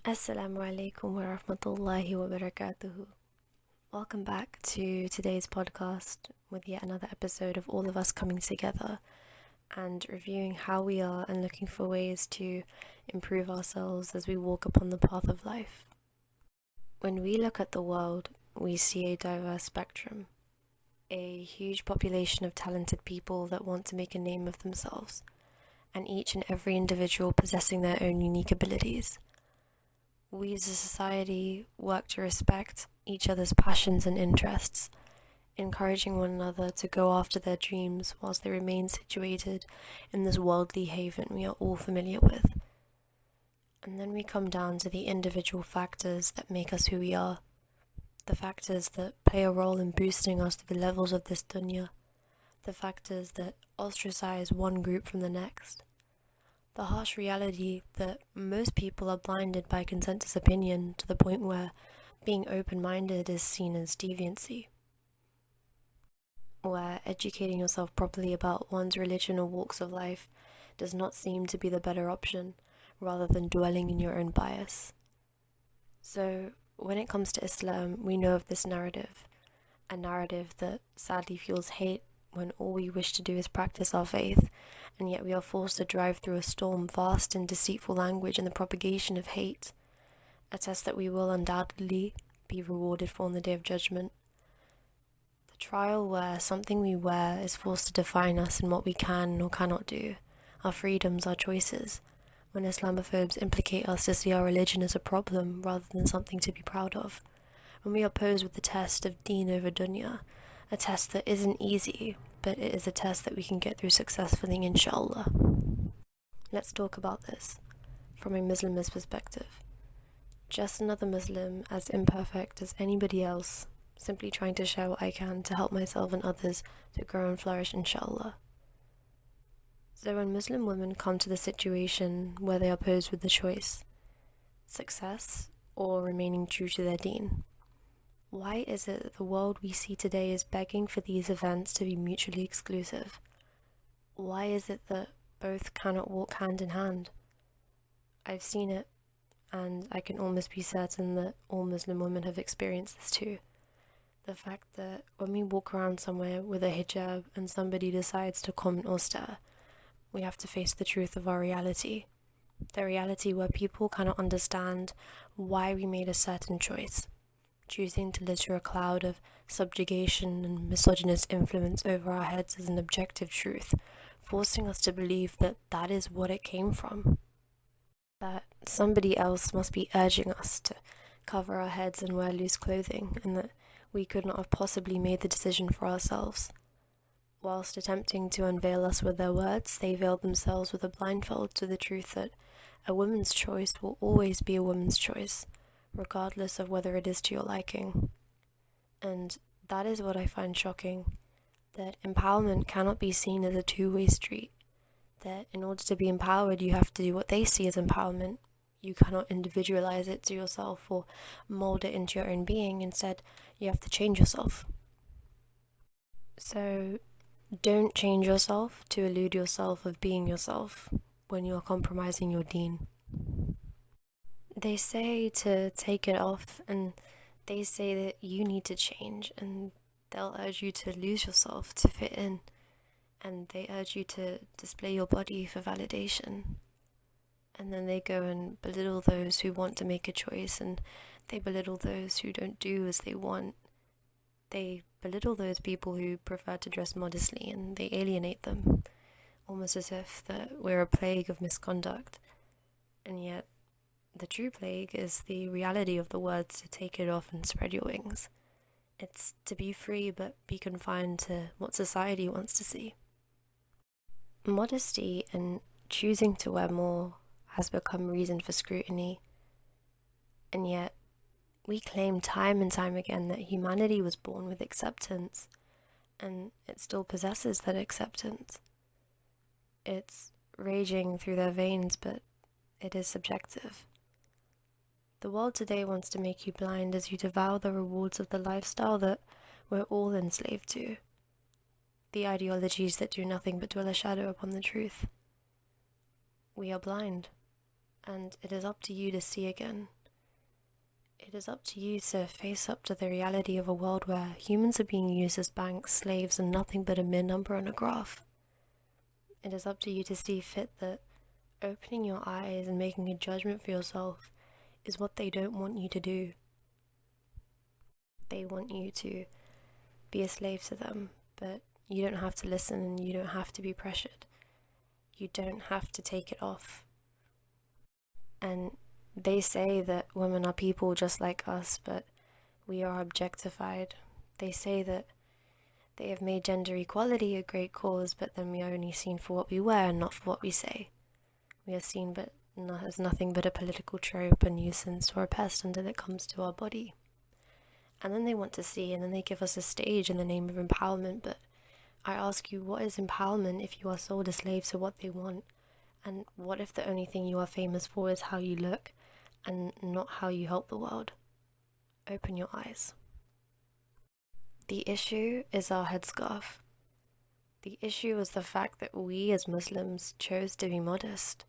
Assalamu alaikum wa rahmatullahi wa barakatuhu. Welcome back to today's podcast with yet another episode of all of us coming together and reviewing how we are and looking for ways to improve ourselves as we walk upon the path of life. When we look at the world, we see a diverse spectrum, a huge population of talented people that want to make a name of themselves, and each and every individual possessing their own unique abilities. We as a society work to respect each other's passions and interests, encouraging one another to go after their dreams whilst they remain situated in this worldly haven we are all familiar with. And then we come down to the individual factors that make us who we are, the factors that play a role in boosting us to the levels of this dunya, the factors that ostracize one group from the next. The harsh reality that most people are blinded by consensus opinion to the point where being open-minded is seen as deviancy, where educating yourself properly about one's religion or walks of life does not seem to be the better option, rather than dwelling in your own bias. So, when it comes to Islam, we know of this narrative, a narrative that sadly fuels hate when all we wish to do is practice our faith, and yet we are forced to drive through a storm vast in deceitful language and the propagation of hate, a test that we will undoubtedly be rewarded for on the Day of Judgment. The trial where something we wear is forced to define us in what we can or cannot do, our freedoms, our choices, when Islamophobes implicate us to see our religion as a problem rather than something to be proud of, when we are posed with the test of deen over dunya, a test that isn't easy, but it is a test that we can get through successfully, inshallah. Let's talk about this from a Muslimah's perspective. Just another Muslim, as imperfect as anybody else, simply trying to share what I can to help myself and others to grow and flourish, inshallah. So when Muslim women come to the situation where they are posed with the choice, success or remaining true to their deen, why is it that the world we see today is begging for these events to be mutually exclusive? Why is it that both cannot walk hand in hand? I've seen it, and I can almost be certain that all Muslim women have experienced this too. The fact that when we walk around somewhere with a hijab and somebody decides to comment or stare, we have to face the truth of our reality. The reality where people cannot understand why we made a certain choice, choosing to litter a cloud of subjugation and misogynist influence over our heads as an objective truth, forcing us to believe that that is what it came from. That somebody else must be urging us to cover our heads and wear loose clothing, and that we could not have possibly made the decision for ourselves. Whilst attempting to unveil us with their words, they veiled themselves with a blindfold to the truth that a woman's choice will always be a woman's choice, regardless of whether it is to your liking. And that is what I find shocking, that empowerment cannot be seen as a two-way street, that in order to be empowered you have to do what they see as empowerment. You cannot individualize it to yourself or mold it into your own being. Instead, you have to change yourself. So don't change yourself to elude yourself of being yourself when you are compromising your deen. They say to take it off, and they say that you need to change, and they'll urge you to lose yourself to fit in, and they urge you to display your body for validation. And then they go and belittle those who want to make a choice, and they belittle those who don't do as they want. They belittle those people who prefer to dress modestly, and they alienate them, almost as if that we're a plague of misconduct. And yet, the true plague is the reality of the words to take it off and spread your wings. It's to be free but be confined to what society wants to see. Modesty and choosing to wear more has become reason for scrutiny, and yet we claim time and time again that humanity was born with acceptance, and it still possesses that acceptance. It's raging through their veins, but it is subjective. The world today wants to make you blind as you devour the rewards of the lifestyle that we're all enslaved to, the ideologies that do nothing but dwell a shadow upon the truth. We are blind, and it is up to you to see again, It is up to you to face up to the reality of a world where humans are being used as banks, slaves, and nothing but a mere number on a graph. It is up to you to see fit that opening your eyes and making a judgment for yourself is what they don't want you to do. They want you to be a slave to them, but you don't have to listen and you don't have to be pressured. You don't have to take it off. And they say that women are people just like us, but we are objectified. They say that they have made gender equality a great cause, but then we are only seen for what we wear and not for what we say. We are seen but as nothing but a political trope, a nuisance, or a pest until it comes to our body. And then they want to see, and then they give us a stage in the name of empowerment, but I ask you, what is empowerment if you are sold a slave to what they want? And what if the only thing you are famous for is how you look, and not how you help the world? Open your eyes. The issue is our headscarf. The issue is the fact that we as Muslims chose to be modest.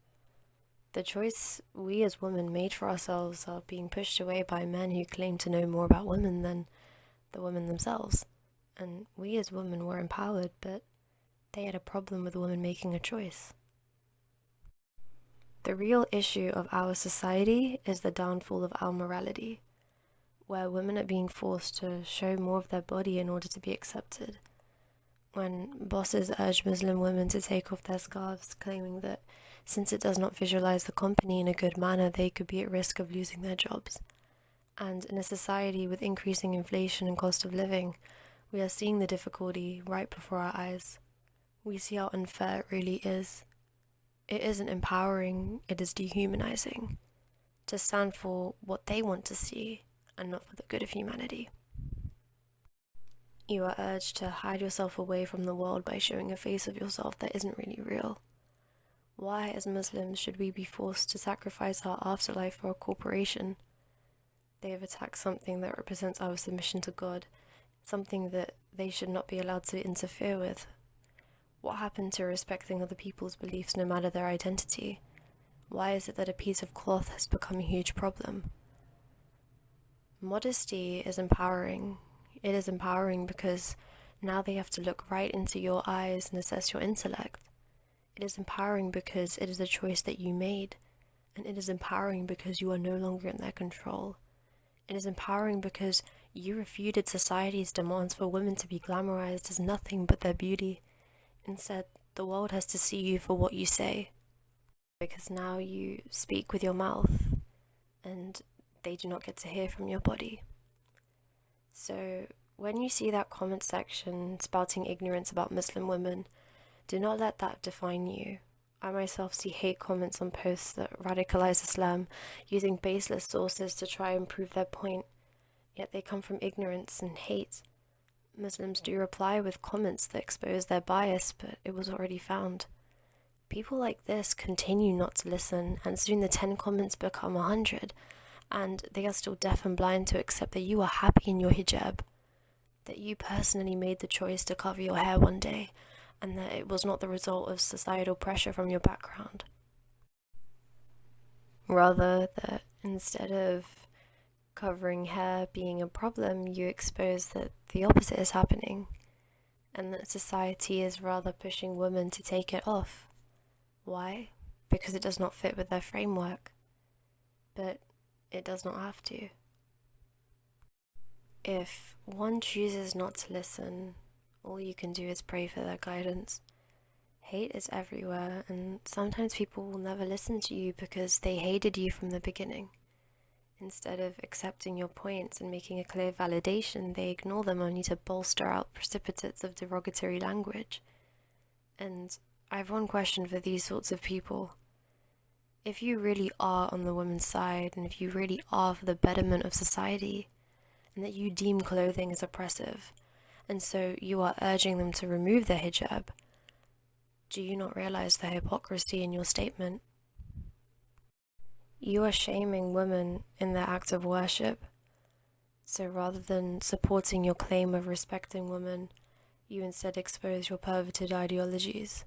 The choice we as women made for ourselves are being pushed away by men who claim to know more about women than the women themselves. And we as women were empowered, but they had a problem with women making a choice. The real issue of our society is the downfall of our morality, where women are being forced to show more of their body in order to be accepted. When bosses urge Muslim women to take off their scarves, claiming that since it does not visualize the company in a good manner, they could be at risk of losing their jobs. And in a society with increasing inflation and cost of living, we are seeing the difficulty right before our eyes. We see how unfair it really is. It isn't empowering, it is dehumanizing, to stand for what they want to see and not for the good of humanity. You are urged to hide yourself away from the world by showing a face of yourself that isn't really real. Why, as Muslims, should we be forced to sacrifice our afterlife for a corporation? They have attacked something that represents our submission to God, something that they should not be allowed to interfere with. What happened to respecting other people's beliefs no matter their identity? Why is it that a piece of cloth has become a huge problem? Modesty is empowering. It is empowering because now they have to look right into your eyes and assess your intellect. It is empowering because it is a choice that you made, and it is empowering because you are no longer in their control. It is empowering because you refuted society's demands for women to be glamorized as nothing but their beauty. Instead, the world has to see you for what you say, because now you speak with your mouth, and they do not get to hear from your body. So, when you see that comment section spouting ignorance about Muslim women, do not let that define you. I myself see hate comments on posts that radicalize Islam, using baseless sources to try and prove their point, yet they come from ignorance and hate. Muslims do reply with comments that expose their bias, but it was already found. People like this continue not to listen, and soon the 10 comments become 100, and they are still deaf and blind to accept that you are happy in your hijab, that you personally made the choice to cover your hair one day, and that it was not the result of societal pressure from your background. Rather, that instead of covering hair being a problem, you expose that the opposite is happening, and that society is rather pushing women to take it off. Why? Because it does not fit with their framework. But it does not have to. If one chooses not to listen, all you can do is pray for their guidance. Hate is everywhere, and sometimes people will never listen to you because they hated you from the beginning. Instead of accepting your points and making a clear validation, they ignore them only to bolster out precipitates of derogatory language. And I have one question for these sorts of people. If you really are on the women's side, and if you really are for the betterment of society, and that you deem clothing as oppressive, and so you are urging them to remove their hijab, do you not realize the hypocrisy in your statement? You are shaming women in their act of worship. So rather than supporting your claim of respecting women, you instead expose your perverted ideologies.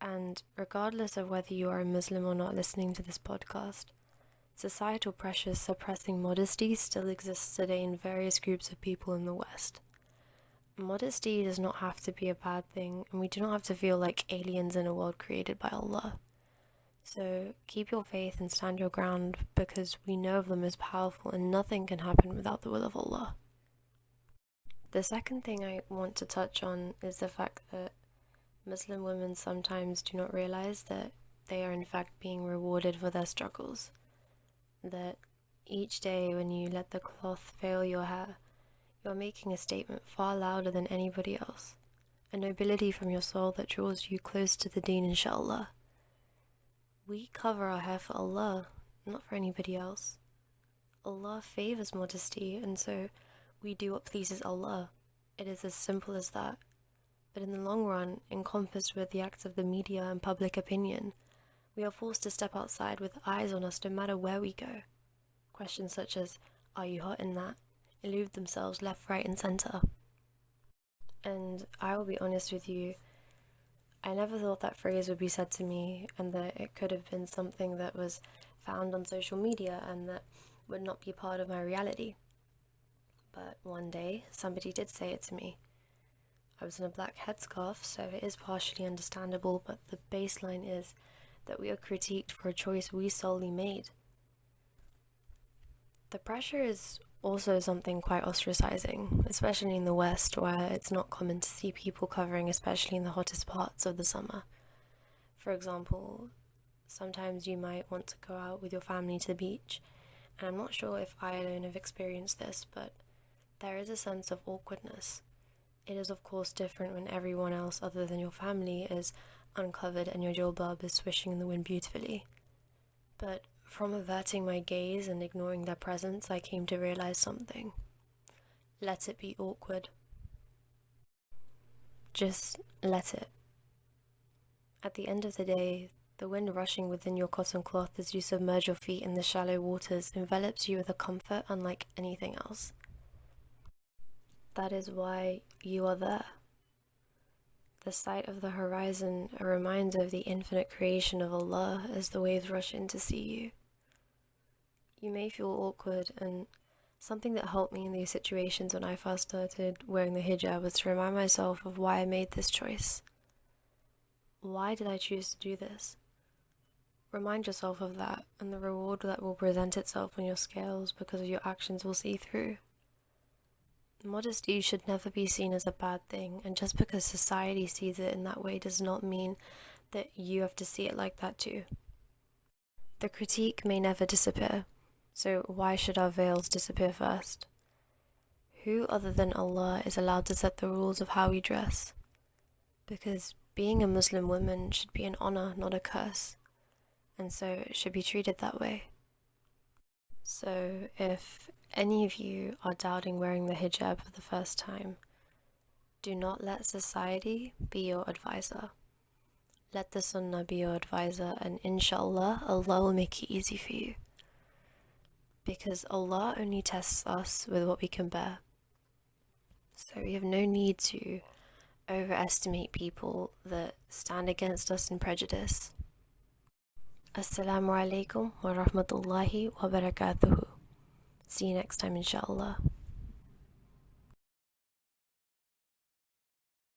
And regardless of whether you are a Muslim or not listening to this podcast, societal pressures suppressing modesty still exists today in various groups of people in the West. Modesty does not have to be a bad thing, and we do not have to feel like aliens in a world created by Allah. So keep your faith and stand your ground, because we know of them as powerful and nothing can happen without the will of Allah. The second thing I want to touch on is the fact that Muslim women sometimes do not realize that they are in fact being rewarded for their struggles. That each day when you let the cloth veil your hair, you're making a statement far louder than anybody else, a nobility from your soul that draws you close to the deen, inshallah. We cover our hair for Allah, not for anybody else. Allah favors modesty, and so we do what pleases Allah. It is as simple as that. But in the long run, encompassed with the acts of the media and public opinion, we are forced to step outside with eyes on us no matter where we go. Questions such as, "Are you hot in that?" elude themselves left, right and centre. And I will be honest with you, I never thought that phrase would be said to me, and that it could have been something that was found on social media and that would not be part of my reality. But one day, somebody did say it to me. I was in a black headscarf, so it is partially understandable, but the baseline is that we are critiqued for a choice we solely made. The pressure is also something quite ostracizing, especially in the West, where it's not common to see people covering, especially in the hottest parts of the summer. For example, sometimes you might want to go out with your family to the beach, and I'm not sure if I alone have experienced this, but there is a sense of awkwardness. It is of course different when everyone else other than your family is uncovered and your jilbab is swishing in the wind beautifully. But from averting my gaze and ignoring their presence, I came to realize something. Let it be awkward. Just let it. At the end of the day, the wind rushing within your cotton cloth as you submerge your feet in the shallow waters envelops you with a comfort unlike anything else. That is why you are there. The sight of the horizon, a reminder of the infinite creation of Allah as the waves rush in to see you. You may feel awkward, and something that helped me in these situations when I first started wearing the hijab was to remind myself of why I made this choice. Why did I choose to do this? Remind yourself of that, and the reward that will present itself on your scales because of your actions will see through. Modesty should never be seen as a bad thing, and just because society sees it in that way does not mean that you have to see it like that too. The critique may never disappear, so why should our veils disappear first? Who other than Allah is allowed to set the rules of how we dress? Because being a Muslim woman should be an honor, not a curse, and so it should be treated that way. So if any of you are doubting wearing the hijab for the first time, do not let society be your advisor. Let the sunnah be your advisor, and inshallah, Allah will make it easy for you. Because Allah only tests us with what we can bear. So we have no need to overestimate people that stand against us in prejudice. Assalamu alaikum wa rahmatullahi wa barakatuhu. See you next time, inshallah.